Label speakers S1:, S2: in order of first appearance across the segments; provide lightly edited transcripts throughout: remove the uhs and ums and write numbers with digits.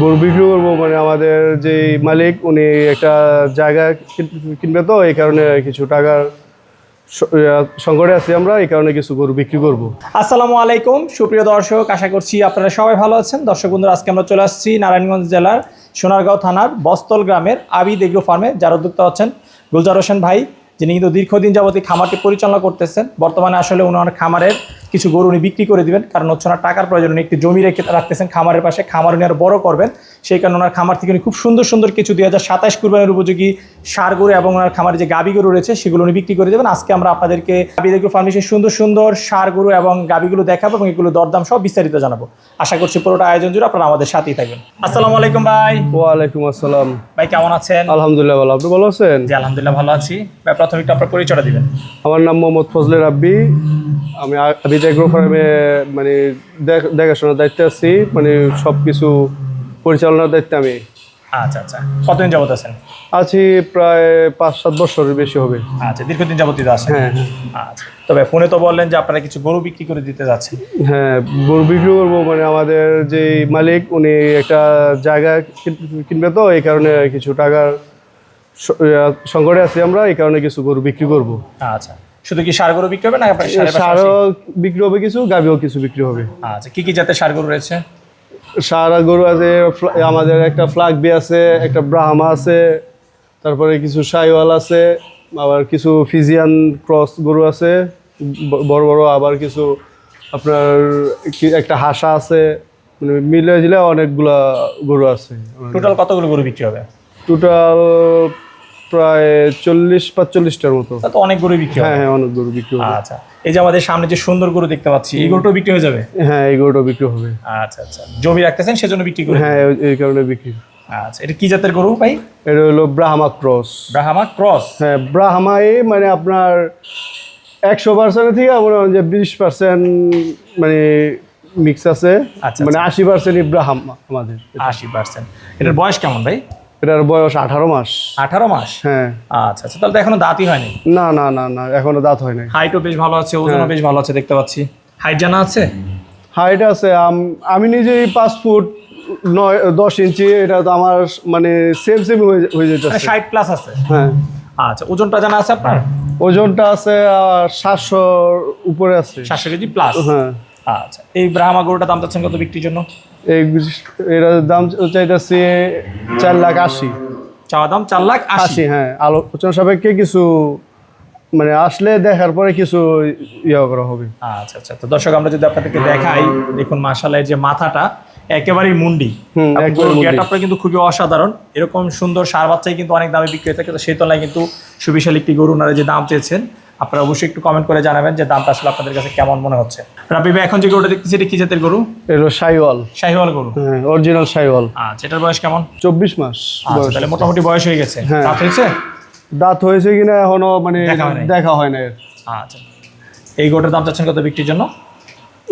S1: গরু বিক্রি করবো, মানে আমাদের যে মালিক উনি একটা জায়গা কিনবে, তো এই কারণে কিছু টাকার সংকটে আছি আমরা, এই কারণে কিছু গরু বিক্রি করব।
S2: আসসালামু আলাইকুম সুপ্রিয় দর্শক, আশা করছি আপনারা সবাই ভালো আছেন। দর্শক বন্ধুরা, আজকে আমরা চলে আসছি নারায়ণগঞ্জ জেলার সোনারগাঁও থানার বস্তল গ্রামের আবিদ এগ্রো ফার্মে, যার উদ্যোক্তা হচ্ছেন গুলজার হোসেন ভাই, যিনি কিন্তু দীর্ঘদিন যাবত খামারটি পরিচালনা করতেছেন। বর্তমানে আসলে ওনার খামারের কিছু গরু উনি বিক্রি করে দিবেন, কারণ হচ্ছে ওনার টাকার প্রয়োজন। উনি একটি জমি রেখে রাখতেছেন খামারের পাশে, খামার উনি আরও বড় করবেন। সেই কারণে ওনার খামার থেকে উনি খুব সুন্দর সুন্দর কিছু 2027 কুরবানির উপযোগী ষাঁড় গরু এবং ওনার খামারে যে গাবি গরু রয়েছে সেগুলো উনি বিক্রি করে দেবেন। আজকে আমরা আপনাদেরকে আবিদ এগ্রো ফার্মেসির সুন্দর সুন্দর ষাঁড় গরু এবং গাবিগুলো দেখাবো এবং এগুলো দরদাম সব বিস্তারিত জানাবো। আশা করছি পুরোটা আয়োজন জুড়ে আপনারা আমাদের সাথেই থাকবেন। আসসালামু আলাইকুম ভাই।
S1: ওয়ালাইকুম আসসালাম
S2: ভাই, কেমন আছেন?
S1: আলহামদুলিল্লাহ ভালো, আপনি ভালো আছেন?
S2: জি আলহামদুলিল্লাহ ভালো আছি ভাই। প্রথমে একটু আপনার পরিচয়টা দিবেন।
S1: আমার নাম মোহাম্মদ ফজলে রাব্বি, আমি আবিদ এগ্রো ফার্মে মানে দেখাশোনার দায়িত্বে আছি, মানে সব কিছু পরিচালনার দায়িত্বে আমি
S2: আচ্ছা আচ্ছা, কতদিন যাবত আছেন?
S1: আছি প্রায় 5-7 বছরের বেশি হবে।
S2: আচ্ছা, দীর্ঘদিন যাবতীয় আছেন।
S1: হ্যাঁ হ্যাঁ।
S2: আচ্ছা, তবে ফোনে তো বললেন যে আপনারা কিছু গরু বিক্রি করে দিতে যাচ্ছেন।
S1: হ্যাঁ, গরু বিক্রি করবো, মানে আমাদের যে মালিক উনি একটা জায়গা কিনবে, তো এই কারণে কিছু টাকার সংকটে আছি আমরা, এই কারণে কিছু গরু বিক্রি করব।
S2: আচ্ছা, শুধু কি ষাঁড় গরু বিক্রি হবে না
S1: ষাঁড়ও বিক্রি হবে কিছু, গাভিও কিছু বিক্রি হবে।
S2: আচ্ছা, কি কি জাতের ষাঁড় গরু রয়েছে?
S1: ষাঁড় গরু আছে, আমাদের একটা ফ্লাগবি আছে, একটা ব্রাহ্মা আছে, তারপরে কিছু শাহিওয়াল আছে, আবার কিছু ফিজিয়ান ক্রস গরু আছে বড় বড়, আবার কিছু আপনার একটা হাসা আছে, মানে মিলে দিলে অনেকগুলা গরু আছে।
S2: টোটাল কতগুলো গরু বিক্রি হবে?
S1: টোটাল প্রায় 40-45টার মতো।
S2: তা তো অনেক গরু বিক্রি হবে।
S1: হ্যাঁ হ্যাঁ, অনেক গরু বিক্রি হবে।
S2: আচ্ছা, এই যে আমাদের সামনে যে সুন্দর গরু দেখতে পাচ্ছি, এই গরুটাও বিক্রি হয়ে যাবে?
S1: হ্যাঁ, এই গরুটাও বিক্রি হবে।
S2: আচ্ছা আচ্ছা, জমি রাখতেছেন সেজন্য বিক্রি করবেন?
S1: হ্যাঁ, এই কারণে বিক্রি।
S2: আচ্ছা, এটা কি জাতের গরু ভাই?
S1: এটা হলো ব্রাহ্মা ক্রস।
S2: ব্রাহ্মা ক্রস?
S1: হ্যাঁ, ব্রাহ্মাই মানে আপনার 100% থেকে মনে হয় যে 20% মানে মিক্স আছে।
S2: আচ্ছা,
S1: মানে 80%ই ব্রাহ্মা আমাদের।
S2: 80%। এটার বয়স কেমন ভাই?
S1: এটার বয়স 18 মাস।
S2: 18 মাস?
S1: হ্যাঁ।
S2: আচ্ছা আচ্ছা, তাহলে তো এখনো দাঁতই হয়নি।
S1: না না না না, এখনো দাঁত হয় নাই।
S2: হাইটও বেশ ভালো আছে, ওজনও বেশ ভালো আছে দেখতে পাচ্ছি। হাইট জানা আছে?
S1: হাইট আছে, আমি নিজেই 5 ফুট 10 ইঞ্চি। এটা তো আমার মানে সেম হয়ে যেতে।
S2: 60 প্লাস আছে?
S1: হ্যাঁ।
S2: আচ্ছা, ওজনটা জানা আছে আপনার?
S1: ওজনটা আছে 700 উপরে আছে।
S2: 700 কেজি প্লাস? হ্যাঁ। আচ্ছা, এই ব্রাহ্মা গরুটা দাম চাচ্ছেন কত বিক্রির জন্য?
S1: এটার দাম চাইতেছি 4,80,000।
S2: চাওয়া দাম 4,80,000?
S1: হ্যাঁ, আলোচনা সাপেক্ষে কিছু মানে আসলে দেখার পরে কিছু ইয়ে করা হবে।
S2: আচ্ছা আচ্ছা, তো দর্শক আমরা যদি আপনাদেরকে দেখাই, দেখুন মাশাআল্লাহ, যে মাথাটা একেবারেই মুন্ডি, গেটআপটা কিন্তু খুবই অসাধারণ। এরকম সুন্দর ষাঁড় বাচ্চাই কিন্তু অনেক দামে বিক্রি হয়ে থাকে। তো সেই তুলনায় কিন্তু সুবিশাল একটি গরু ওনারা যে দাম চেয়েছেন, আপনারা অবশ্যই একটু কমেন্ট করে জানাবেন যে দামটা আসলে আপনাদের কাছে কেমন মনে হচ্ছে। রাবি ভাই, এখন যে গরুটা দেখতেছি এটা কি জাতের গরু?
S1: এলো শাহিওয়াল।
S2: শাহিওয়াল গরু?
S1: হ্যাঁ, অরিজিনাল শাহিওয়াল।
S2: আচ্ছা, এটার বয়স কেমন?
S1: 24 মাস।
S2: আচ্ছা, তাহলে মোটামুটি বয়স হয়ে গেছে।
S1: হ্যাঁ।
S2: দাঁত হয়েছে?
S1: দাঁত হয়েছে কিনা এখনো মানে দেখা হয় না।
S2: আচ্ছা, এই গরুটার দাম চাচ্ছেন কত বিক্রির জন্য?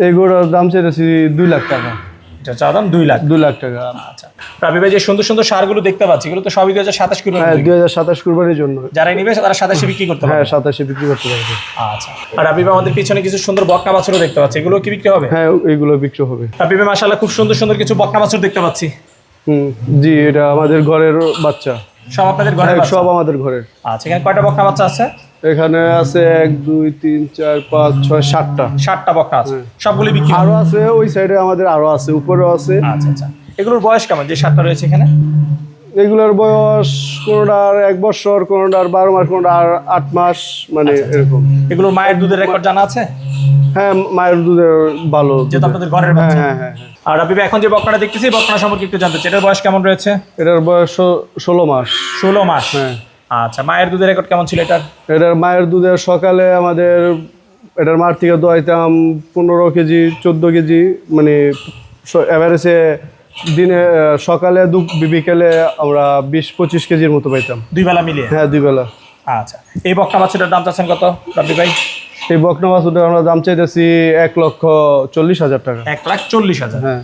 S1: এই গরুর দাম চাইতেছি 2 লাখ টাকা।
S2: এটা চা দাম 2 লাখ?
S1: 2 লাখ টাকা।
S2: আচ্ছা, রাবি ভাই, যে সুন্দর সুন্দর ষাঁড়গুলো দেখতে পাচ্ছি, এগুলো তো সবই 2027 কুরবানি?
S1: হ্যাঁ, 2027 কুরবানির জন্য।
S2: যারা নিবে তারা 27 বিক্রি করতে পারবে?
S1: হ্যাঁ, 27 বিক্রি করতে পারবে।
S2: আচ্ছা, আর রাবি ভাই, আমাদের পিছনে কিছু সুন্দর বকনা বাছুরও দেখতে পাচ্ছি, এগুলো কি বিক্রি হবে?
S1: হ্যাঁ, এগুলো বিক্রি হবে।
S2: রাবি ভাই, মাশাআল্লাহ, খুব সুন্দর সুন্দর কিছু বকনা বাছুর দেখতে পাচ্ছি।
S1: জি, এটা আমাদের ঘরের বাচ্চা।
S2: সব আপনাদের ঘরের বাচ্চা?
S1: সব আমাদের ঘরের।
S2: আচ্ছা, এখানে কয়টা বকনা বাচ্চা আছে?
S1: এখানে আছে 1 2 3 4 5 6 7টা।
S2: 7টা বকনা আছে, সবগুলি বিক্রি?
S1: আরো আছে, ওই সাইডে আমাদের আরো আছে, উপরেও আছে।
S2: আচ্ছা আচ্ছা, এগুলোর বয়স কেমন যে 7টা রয়েছে এখানে?
S1: এগুলোর বয়স কোনোটার 1 বছর, কোনোটার 12 মাস, কোনোটার 8 মাস, মানে এরকম।
S2: এগুলোর মায়ের দুধের রেকর্ড জানা আছে?
S1: হ্যাঁ, মায়ের দুধের ভালো,
S2: যেটা আপনাদের ঘরের বাচ্চা।
S1: হ্যাঁ হ্যাঁ হ্যাঁ।
S2: আর রাবি ভাই, এখন যে বকনাটা দেখতেছি, বকনা সম্পর্কে একটু জানতে চাই, এটার বয়স কেমন রয়েছে?
S1: এটার বয়স 16 মাস।
S2: 16 মাস?
S1: হ্যাঁ।
S2: আচ্ছা, মায়ের দুধের রেকর্ড কেমন ছিল এটার?
S1: এটার মায়ের দুধের সকালে আমাদের এটার মার থেকে দোয়াইতাম 15 কেজি 14 কেজি, মানে এভারেজে দিনে সকালে বিকেলে আমরা 20-25 কেজির মতো পাইতাম।
S2: 2 বেলা মিলিয়ে?
S1: হ্যাঁ, 2 বেলা।
S2: আচ্ছা, এই বকনা বাচ্চাটার দাম চাচ্ছেন কত রাবি ভাই?
S1: এই বকনা বাছুরটার আমরা দাম চাইতেছি 1,40,000 টাকা।
S2: 1,40,000?
S1: হ্যাঁ।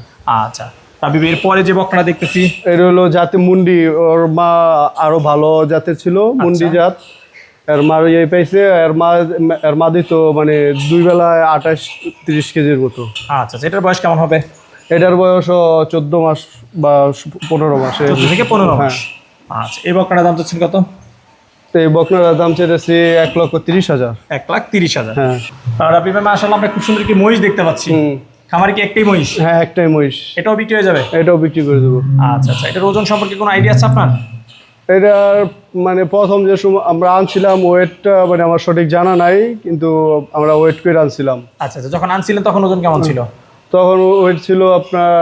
S2: আচ্ছা, রাবি ভাই, এরপরে যে বকনা দেখতেছি,
S1: এটা হলো জাতে মুন্ডি। ওর মা আরো ভালো জাতের ছিল, মুন্ডি জাত। এর মা এই পাইছে, এর মা দিত মানে 2 বেলায় 28-30 কেজির মতো।
S2: আচ্ছা, এটার বয়স কেমন হবে?
S1: এটার বয়সও 14 মাস বা 15 মাসে।
S2: 14 থেকে 15 মাস। আচ্ছা, এই বকনাটার দাম চাচ্ছেন কত?
S1: তো এই বকনাটার দাম চেয়েছি 1,30,000।
S2: 1,30,000।
S1: হ্যাঁ।
S2: আর আপনি মাশাআল্লাহ আমরা খুব সুন্দর কি মহিষ দেখতে পাচ্ছি। খামারে কি একটাই মহিষ?
S1: হ্যাঁ, একটাই মহিষ।
S2: এটাও বিক্রি হয়ে যাবে?
S1: এটাও বিক্রি করে দেবো।
S2: আচ্ছা আচ্ছা, এটার ওজন সম্পর্কে কোনো আইডিয়া আছে আপনার?
S1: এটার মানে প্রথম যে সময় আমরা আনছিলাম ওয়েটটা মানে আমার সঠিক জানা নাই, কিন্তু আমরা ওয়েট করে আনছিলাম।
S2: আচ্ছা আচ্ছা, যখন আনছিলেন তখন ওজন কেমন ছিল?
S1: তখন ওয়েট ছিল আপনার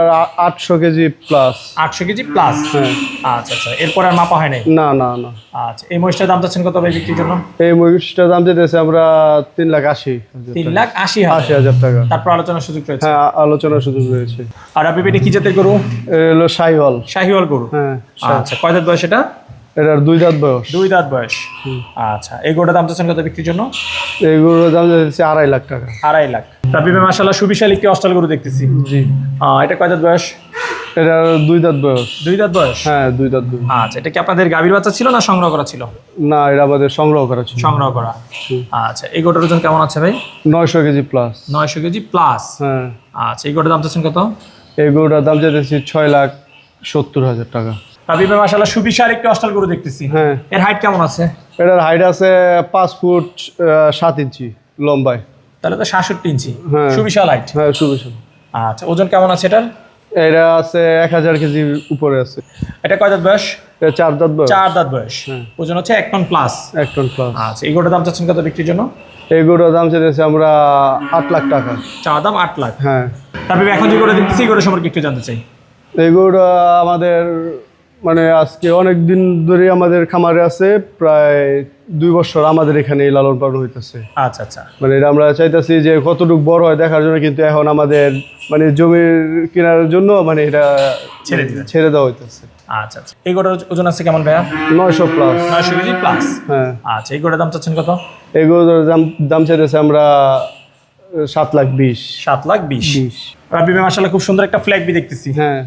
S1: 800 কেজি প্লাস।
S2: 800 KG plus.
S1: হ্যাঁ।
S2: আচ্ছা আচ্ছা, এরপর আর মাপা হয় নাই?
S1: না না না।
S2: আচ্ছা, এই মহিষটার দাম চাচ্ছেন কত ভাই বিক্রির জন্য?
S1: এই মহিষটার দাম যেতেছে আমরা 3,80,000।
S2: 3,80,000
S1: টাকা।
S2: তারপর আলোচনার সুযোগ রয়েছে?
S1: হ্যাঁ, আলোচনার সুযোগ রয়েছে।
S2: আর আপনি এটা কি জাতের গরু?
S1: এটা হলো শাহিওয়াল।
S2: শাহিওয়াল গরু।
S1: হ্যাঁ।
S2: আচ্ছা, কয় দাঁত বয়স এটা?
S1: এটার 2 দাঁত বয়স।
S2: 2 দাঁত বয়স। আচ্ছা, এই গরুটার দাম চাচ্ছেন কত বিক্রির জন্য?
S1: এইগুলোর দাম যাচ্ছে 2.5 লাখ টাকা।
S2: 2.5 লাখ। রাবি ভাই মাশাআল্লাহ সুবিশাল একটি অস্টাল গরু দেখতেছি।
S1: জি।
S2: এটা কয় দাঁত বয়স?
S1: এটার 2 দাঁত বয়স।
S2: 2 দাঁত বয়স।
S1: হ্যাঁ, 2 দাঁত বয়স।
S2: আচ্ছা, এটা কি আপনাদের গাভীর বাচ্চা ছিল না সংগ্রহ করা ছিল?
S1: না, এটা আমাদের সংগ্রহ করা ছিল।
S2: সংগ্রহ করা। আচ্ছা, এই গরুটার ওজন কেমন আছে ভাই?
S1: 900 কেজি প্লাস।
S2: 900 KG plus.
S1: হ্যাঁ।
S2: আচ্ছা, এই গরুটার দাম চাচ্ছেন কত?
S1: এই গরুটার দাম যেতেছি 6,70,000 টাকা।
S2: রাবি ভাই মাশাআল্লাহ সুবিশাল একটি অস্টাল গরু দেখতেছি।
S1: হ্যাঁ।
S2: এর হাইট কেমন আছে?
S1: এটার হাইট আছে 5 ফুট 7 ইঞ্চি লম্বায়।
S2: তাহলে তো 67 ইঞ্চি।
S1: হ্যাঁ।
S2: সুবিশাল হাইট।
S1: হ্যাঁ, সুবিশাল।
S2: আচ্ছা, ওজন কেমন আছে এটার?
S1: এটা আছে 1000 কেজির উপরে আছে।
S2: এটা কয় দাঁত বয়স?
S1: এটা 4 দাঁত বয়স।
S2: 4 দাঁত বয়স। ওজন হচ্ছে 1 টন প্লাস।
S1: 1 ton plus.
S2: আচ্ছা, এই গরুটার দাম চাচ্ছেন কত বিক্রির জন্য?
S1: এই গরুটার দাম চেয়েছি আমরা 8 লাখ টাকা।
S2: চা দাম 8 লাখ।
S1: হ্যাঁ।
S2: তারপরে এখন যে গরু দেখতেছি এই গরু সম্পর্কে একটু জানতে চাই।
S1: এই গরুটা আমাদের মানে আজকে অনেক দিন ধরে আমাদের খামারে আছে, প্রায় 2 বছর আমাদের এখানে লালন পালন হইতেছে।
S2: আচ্ছা আচ্ছা।
S1: মানে এটা আমরা চাইতেছি যে কতটুকু বড় হয় দেখার জন্য, কিন্তু এখন আমাদের মানে জমির কেনার জন্য মানে এটা ছেড়ে দেওয়া হইতেছে।
S2: আচ্ছা আচ্ছা, এই গরুর ওজন আছে কেমন ভাইয়া?
S1: 900 প্লাস।
S2: 900 KG plus.
S1: হ্যাঁ।
S2: আচ্ছা, এই গরুর দাম চাচ্ছেন কত?
S1: এই গরুটার দাম চাইতেছে আমরা 7,20,000।
S2: 7,20,000। রাবি ভাই মাশাআল্লাহ খুব সুন্দর একটা ফ্ল্যাগ বি দেখতেছি।
S1: হ্যাঁ।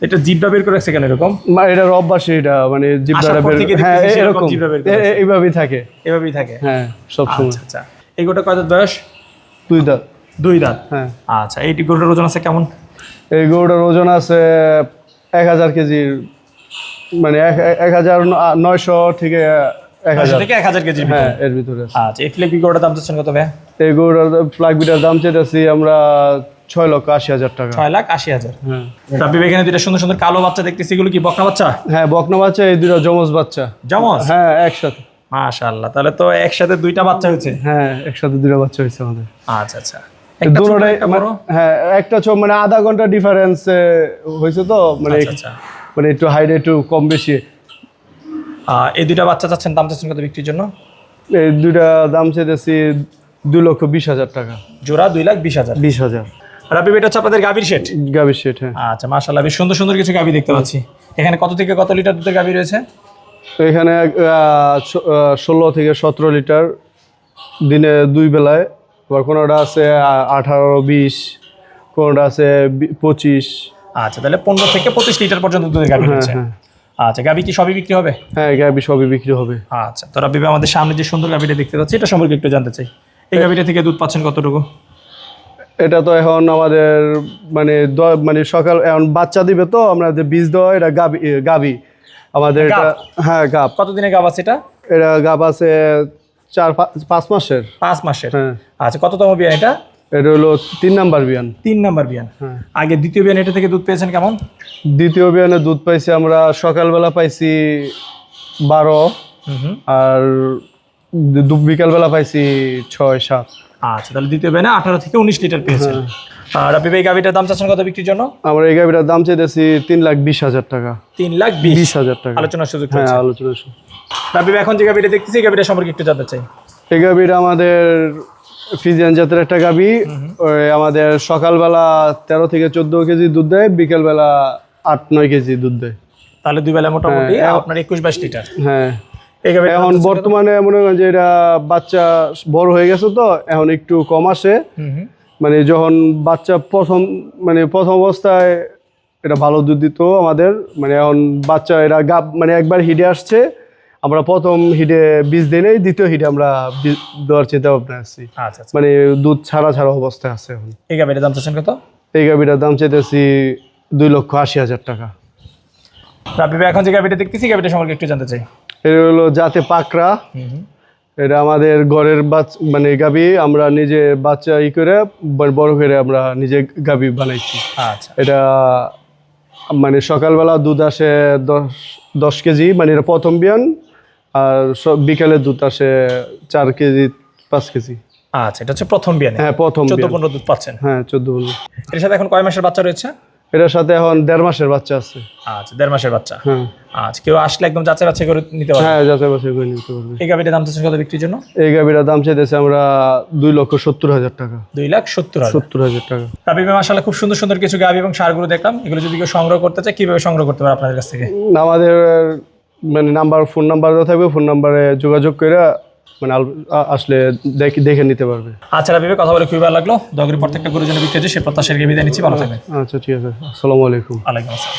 S2: এটা জিব্বা বের করে রাখছে কেন এরকম?
S1: এটার অভ্যাস, এটা মানে জিব্বাটা
S2: আসার পর থেকে
S1: হ্যাঁ
S2: দেখতেছি সেরকম
S1: এরকম
S2: জিব্বা বের করে আছে।
S1: এইভাবেই থাকে।
S2: এভাবেই থাকে।
S1: হ্যাঁ, সব সময়।
S2: আচ্ছা আচ্ছা, এই গরুটা কয় দাঁত বয়স?
S1: 2 দাঁত।
S2: 2 দাঁত।
S1: হ্যাঁ।
S2: আচ্ছা, এই গরুটার ওজন আছে কেমন?
S1: এই গরুটার ওজন আছে 1000 কেজির, মানে 1900 থেকে
S2: 900
S1: 1000
S2: থেকে 1000 কেজি।
S1: হ্যাঁ, এর ভিতরে আছে।
S2: আচ্ছা, এই ফ্ল্যাগ বি গরুটার দাম চাচ্ছেন কত ভাইয়া?
S1: এই গরুটার ফ্ল্যাগ বিটার দাম চেয়েছি আমরা 6,80,000 টাকা।
S2: 6,80,000।
S1: হ্যাঁ।
S2: রাবি ভাই এখানে দুইটা সুন্দর সুন্দর কালো বাচ্চা দেখতেছি, এগুলো কি বকনা বাচ্চা?
S1: হ্যাঁ, বকনা বাচ্চা, এই দুটো যমজ বাচ্চা।
S2: যমজ?
S1: হ্যাঁ, একসাথে।
S2: মাশাআল্লাহ, তাহলে তো একসাথে দুইটা বাচ্চা হয়েছে।
S1: হ্যাঁ, একসাথে দুটো বাচ্চা হয়েছে আমাদের।
S2: আচ্ছা আচ্ছা, একটা ছোট,
S1: দুটোটাই
S2: একটা বড়?
S1: হ্যাঁ, একটা মানে আধা ঘন্টা ডিফারেন্স হয়েছে, তো মানে
S2: আচ্ছা আচ্ছা।
S1: মানে একটু হাইট একটু কম বেশি।
S2: এই দুইটা বাচ্চা চাচ্ছেন, দাম চাচ্ছেন কত বিক্রির জন্য?
S1: এই দুইটা দাম চেয়েছি 2,20,000 টাকা।
S2: জোড়া 2,20,000।
S1: 20,000।
S2: রাবি ভাই এটা হচ্ছে আপনাদের গাভীর সেট?
S1: গাভীর সেট। হ্যাঁ।
S2: আচ্ছা, মাশাআল্লাহ বেশ সুন্দর সুন্দর কিছু গাভী দেখতে পাচ্ছি। এখানে কত থেকে কত লিটার দুধের গাভী রয়েছে?
S1: তো এখানে 16 থেকে 17 লিটার দিনে 2 বেলায়। আবার কোনোটা আছে 18-20, কোনোটা আছে 25।
S2: আচ্ছা, তাহলে 15 থেকে 25 লিটার পর্যন্ত দুধের গাভী রয়েছে।
S1: হ্যাঁ।
S2: আচ্ছা, গাভী কি সবই বিক্রি হবে?
S1: হ্যাঁ, গাভী সবই বিক্রি হবে।
S2: আচ্ছা, তো রাবি ভাই আমাদের সামনে যে সুন্দর গাভীটা দেখতে পাচ্ছি এটা সম্পর্কে একটু জানতে চাই। এই গাভীটা থেকে দুধ পাচ্ছেন কতটুকু?
S1: এটা তো এখন আমাদের মানে মানে সকাল এখন বাচ্চা দিবে, তো আমরা যে বীজ দেওয়া এটা গাভী আমাদের এটা।
S2: গাব?
S1: হ্যাঁ, গাব।
S2: কতদিনের গাভ আছে এটা?
S1: এটা গাব আছে 4-5 মাসের।
S2: 5 মাসের।
S1: হ্যাঁ।
S2: আচ্ছা, কততম বিয়ান এটা?
S1: এটা হলো 3 নাম্বার বিয়ান।
S2: 3 নাম্বার বিয়ান।
S1: হ্যাঁ।
S2: আগে দ্বিতীয় বিয়ান এটা থেকে দুধ পেয়েছেন কেমন?
S1: দ্বিতীয় বিয়ানে দুধ পাইছি আমরা সকালবেলা পাইছি 12, আর বিকালবেলা পাইছি 6-7।
S2: আচ্ছা, তাহলে দ্বিতীয় বিয়ানে 18 থেকে 19 লিটার পেয়েছেন। আর রাবি ভাই গাভীটার দাম চাচ্ছেন কত বিক্রির জন্য?
S1: আমরা এই গাভীটার দাম চেয়েছি 3,20,000 টাকা।
S2: 3,20,000
S1: টাকা।
S2: আলোচনার সুযোগ
S1: হ্যাঁ,
S2: রয়েছে।
S1: আলোচনা।
S2: রাবি ভাই এখন যে গাভীটা দেখতেছি এই গাভীটা সম্পর্কে একটু জানতে চাই।
S1: এই গাভীটা আমাদের ফিজিয়ান জাতের একটা গাভী। আমাদের সকালবেলা 13 থেকে 14 কেজি দুধ দেয়, বিকেলবেলা 8-9 কেজি দুধ দেয়।
S2: তাহলে দুই বেলা মোটামুটি
S1: হ্যাঁ,
S2: আপনার 21-22 লিটার।
S1: হ্যাঁ।
S2: এই গাভীটা
S1: এখন বর্তমানে মনে করেন যে এটা বাচ্চা বড় হয়ে গেছে, তো এখন একটু কম আসে। মানে যখন বাচ্চা প্রথম অবস্থায় এটা ভালো দুধ দিত আমাদের, মানে এখন বাচ্চা এরা মানে একবার হিডে আসছে, আমরা প্রথম হিডে বীজ দিই নাই, দ্বিতীয় হিডে আমরা দেওয়ার চিন্তা ভাবনা আছি।
S2: আচ্ছা,
S1: মানে দুধ ছাড়া অবস্থায় আছে এখন।
S2: এই গাভীটার দাম চাচ্ছেন কত?
S1: এই গাভিটার দাম চাইতেছি 2,80,000 টাকা।
S2: রাব্বি ভাই এখন যে গাভিটা দেখতেছি গাভিটা সম্পর্কে একটু জানতে চাই।
S1: এটা হলো জাতে পাকড়া। এটা আমাদের ঘরের মানে গাভি আমরা নিজে বাচ্চা করে বড় করে আমরা নিজে গাভি বানাইছি।
S2: আচ্ছা
S1: এটা মানে সকালবেলা দুধ আসে 10 কেজি, মানে এটা প্রথম বিয়ান। আর বিকালে দুধ আসে 4 কেজি 5 কেজি।
S2: আচ্ছা, এটা হচ্ছে প্রথম বিয়ানে।
S1: হ্যাঁ, প্রথম
S2: 14-15 দুধ পাচ্ছেন।
S1: হ্যাঁ, 14।
S2: এর সাথে এখন কয় মাসের বাচ্চা রয়েছে?
S1: এটার সাথে এখন 1.5 মাসের বাচ্চা আছে।
S2: আচ্ছা, 1.5 মাসের বাচ্চা।
S1: হ্যাঁ
S2: আচ্ছা, কেউ আসলে একদম যাচাই বাছাই করে নিতে পারবে?
S1: হ্যাঁ, যাচাই বাছাই করে নিতে পারবে।
S2: এই গাভিটার দাম চাচ্ছেন কত বিক্রির জন্য?
S1: এই গাভিটার দাম চাইতেছে আমরা 2,70,000 টাকা।
S2: 2,70,000।
S1: 70,000 টাকা।
S2: রাব্বি ভাই মাশাআল্লাহ খুব সুন্দর সুন্দর কিছু গাভি এবং ষাঁড়গুলো দেখলাম। এগুলো যদি কেউ সংগ্রহ করতে চায় কিভাবে সংগ্রহ করতে পারে আপনাদের কাছ থেকে?
S1: আমাদের মানে ফোন নাম্বার দেওয়া থাকবে, ফোন নাম্বারে যোগাযোগ করে মানে আসলে দেখে নিতে পারবে।
S2: আচ্ছা রাব্বি ভাই, কথা বলে খুবই ভালো লাগলো। দয়া করে প্রত্যেকটা গরুর জন্য বিক্রি হচ্ছে সে প্রত্যাশার বিদায় নিচ্ছি। ভালো থাকবেন।
S1: আচ্ছা, ঠিক আছে। আসসালামু আলাইকুম।
S2: ওয়ালাইকুম আসসালাম।